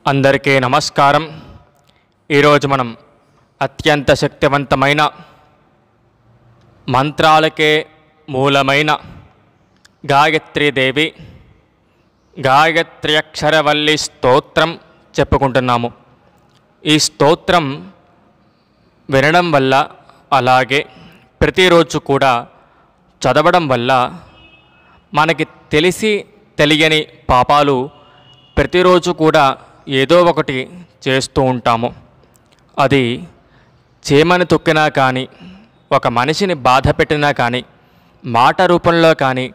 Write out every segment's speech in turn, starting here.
అందరికీ నమస్కారం. ఈరోజు మనం అత్యంత శక్తివంతమైన మంత్రాలకే మూలమైన గాయత్రీదేవి గాయత్రి అక్షరవల్లి స్తోత్రం చెప్పుకుంటున్నాము. ఈ స్తోత్రం వినడం వల్ల, అలాగే ప్రతిరోజు కూడా చదవడం వల్ల మనకి తెలిసి తెలియని పాపాలు ప్రతిరోజు కూడా ఏదో ఒకటి చేస్తూ ఉంటాము. అది చీమని తొక్కినా కానీ, ఒక మనిషిని బాధ పెట్టినా కానీ, మాట రూపంలో కానీ,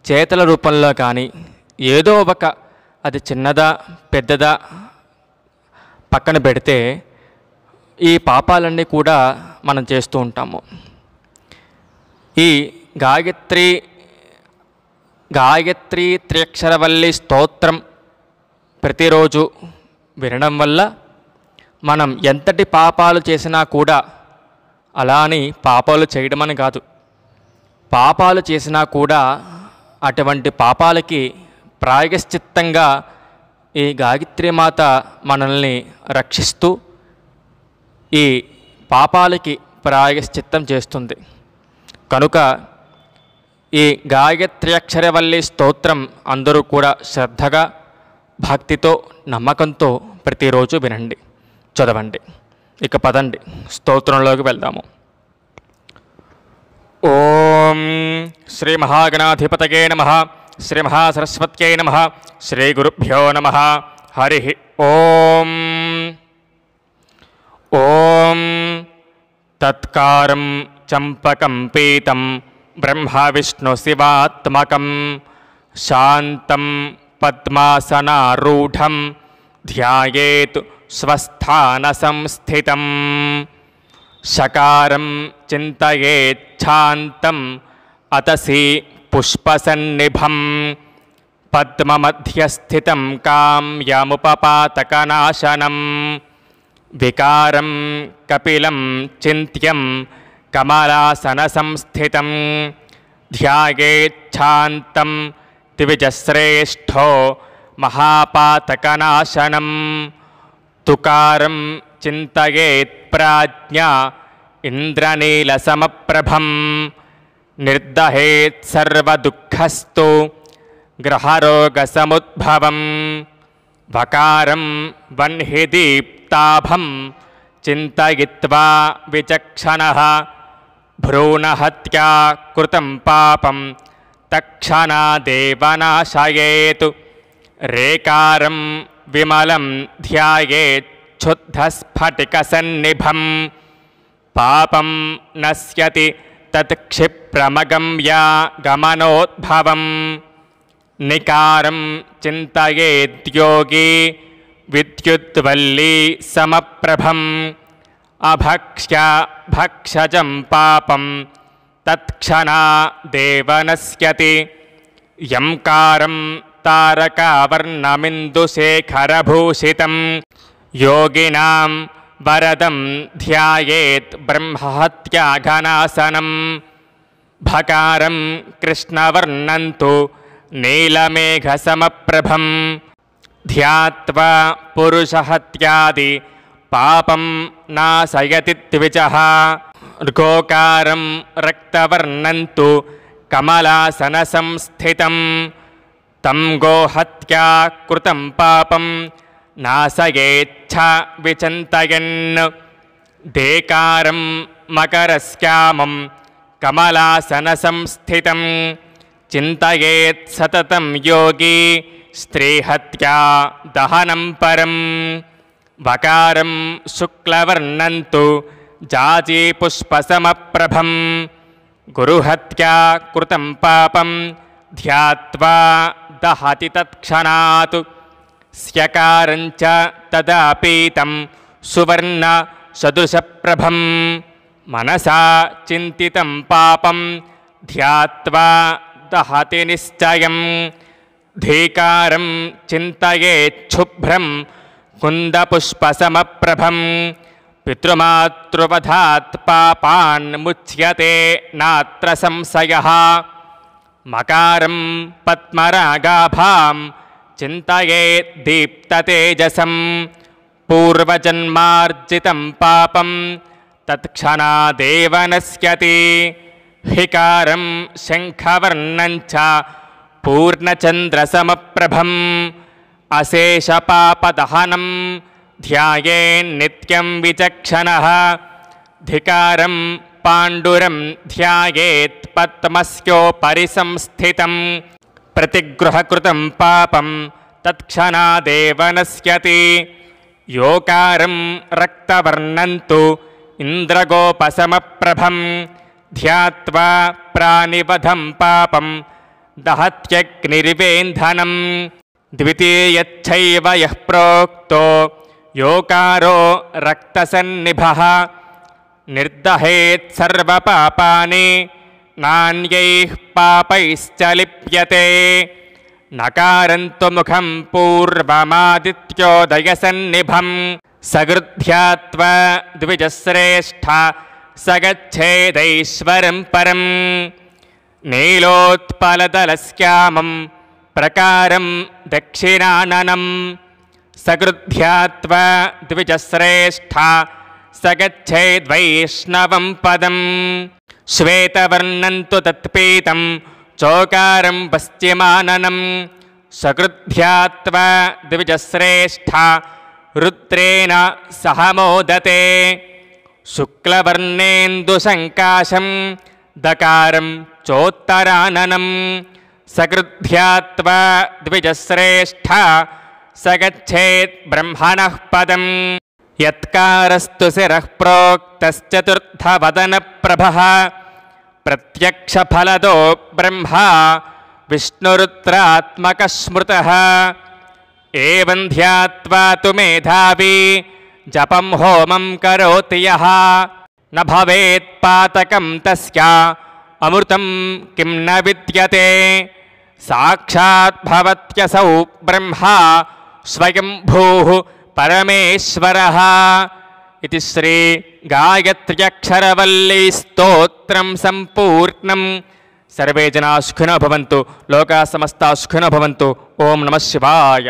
చేతల రూపంలో కానీ, ఏదో ఒక అది చిన్నదా పెద్దదా పక్కన పెడితే ఈ పాపాలన్నీ కూడా మనం చేస్తూ ఉంటాము. ఈ గాయత్రి త్రియక్షరవల్లి స్తోత్రం ప్రతిరోజు వినడం వల్ల మనం ఎంతటి పాపాలు చేసినా కూడా, అలా అని పాపాలు చేయడం అని కాదు, పాపాలు చేసినా కూడా అటువంటి పాపాలకి ప్రాయశ్చిత్తంగా ఈ గాయత్రీమాత మనల్ని రక్షిస్తూ ఈ పాపాలకి ప్రాయశ్చిత్తం చేస్తుంది. కనుక ఈ గాయత్రి అక్షరవల్లి స్తోత్రం అందరూ కూడా శ్రద్ధగా, భక్తితో, నమ్మకంతో ప్రతిరోజు వినండి, చదవండి. ఇక పదండి స్తోత్రంలోకి వెళ్దాము. ఓం శ్రీ మహాగణాధిపతయే నమః, శ్రీ మహాసరస్వత్యై నమః, శ్రీ గురుభ్యో నమః. హరి ఓం. ఓం తత్కారం చంపకం పీతం బ్రహ్మ విష్ణు శివాత్మకం శాంతం పద్మాసనారూఢం ధ్యాయేత్ స్वस्थాన సంస్థితం శకారం చింతయేచ్ఛాంతం అతసి పుష్పసన్నిభం పద్మమధ్యస్థితం కామ్యముపపాతకనాశనం వికారం కపిలం చింత్యం కమలాసన సంస్థితం ధ్యాయేచ్ఛాంతం ద్విజశ్రేష్ఠో మహాపాతకనాశనం తుకారం చింతయేత్ ప్రాజ్ఞా ఇంద్రనీలసమప్రభం నిర్దహేత్ సర్వదుఃఖస్తు గ్రహరోగసముద్భవం వకారం వన్హిదీప్తాభం చింతయిత్వా విచక్షణః భ్రూణహత్యా కృతం పాపం తక్షణాదేవ నాశయేతు రేకారం విమలం ధ్యాయేచ్ఛుద్ధస్ఫటికసన్నిభం పాపం నశ్యతి తత్క్షిప్రమగమ్యా గమనోద్భవం నికారం చింతయేద్యోగి విద్యుద్వల్లీ సమప్రభం అభక్ష్య భక్షజం పాపం తత్క్షణాదేవ నశ్యతి యంకారం తారకావర్ణమిందుశేఖరభూషితం యోగినాం వరదం ధ్యాయేత్ బ్రహ్మహత్యాఘనాసనం భకారం కృష్ణవర్ణంతు నీలమేఘసమప్రభం ధ్యాత్వా పురుషహత్యాది పాపం నాశయతి ద్విజః గోకారం రక్తవర్ణంతు కమలాసన సంస్థితం తం గోహత్యా కృతం పాపం నాశయేచ్ఛ విచింతయన్ దేకారం మకరశ్యామం కమలాసన సంస్థితం చింతయేత్ సతతం యోగి స్త్రీహత్యా దహనం పరం వకారం శుక్లవర్ణంతు జాజీపుష్పసమప్రభం గురుహత్యా కృతం పాపం ధ్యాత్వా దహతి తత్క్షణాత్ స్యకారంచ తదా పీతం సువర్ణ సదృశప్రభం మనసా చింతితం పాపం ధ్యాత్వా దహతి నిశ్చయం ధీకారం చింతయేచ్ఛుభ్రం కుందపుష్పసమప్రభం పితృమాతృవధాత్ పాపాన్ ముచ్యతే నాత్ర సంశయః మకారం పద్మరాగాభాం चिन्तयेत् दीप्ततेजसं पूर्वजन्मार्जितं पापं तत्क्षणादेव नश्यति हिकारं शङ्खवर्णं च पूर्णचन्द्रसमप्रभम् अशेषपापदहनं ध्यायेन्नित्यं विचक्षणः धिकारं पाण्डुरं ध्यायेत् पद्मस्योपरि संस्थितं प्रतिगृहकृतं पापं तत्क्षणादेव नश्यति योकारं रक्तवर्णं तु इन्द्रगोपसमप्रभं ध्यात्वा प्राणिवधं पापं दहत्यग्निर्वेन्धनं द्वितीयच्छैव यः प्रोक्तो योकारो रक्तसन्निभः निर्दहेत् सर्वपापानि नान्यैः पापैश्च लिप्यते नकारन्तु मुखं पूर्वमादित्योदयसन्निभं सगृध्यात्वा द्विजश्रेष्ठ स गच्छेदैश्वरं परं नीलोत्पलदलश्यामं प्रकारं दक्षिणाननं सगृध्यात्वा द्विजश्रेष्ठ स गच्छेद्वैष्णवं पदं श्वेतवर्णं तु तत्पीतं चोकारं पश्चिमाननं सगृध्यात्वा द्विजश्रेष्ठ रुद्रेण सह मोदते शुक्लवर्णेन्दुसङ्काशं दकारं चोत्तराननं सगृध्यात्वा द्विजश्रेष्ठ स गच्छेत् ब्रह्मणः पदं यत्कारस्तु शिरः प्रोक्तश्चतुर्थवदनप्रभः प्रत्यक्षफलदो ब्रह्मा विष्णुरुद्रात्मकः स्मृतः एवं ध्यात्वा तु मेधावी जपं होमं करोति यः न भवेत् पातकं तस्य अमृतं किं न विद्यते साक्षात् भवत्यसौ ब्रह्मा स्वयंभूः परमेश्वरः इति श्री गायत्र्यक्षरवल्ली स्तोत्रं सम्पूर्णं सर्वे जनाः सुखिनो भवन्तु लोकाः समस्ताः सुखिनो भवन्तु ओं नमः शिवाय।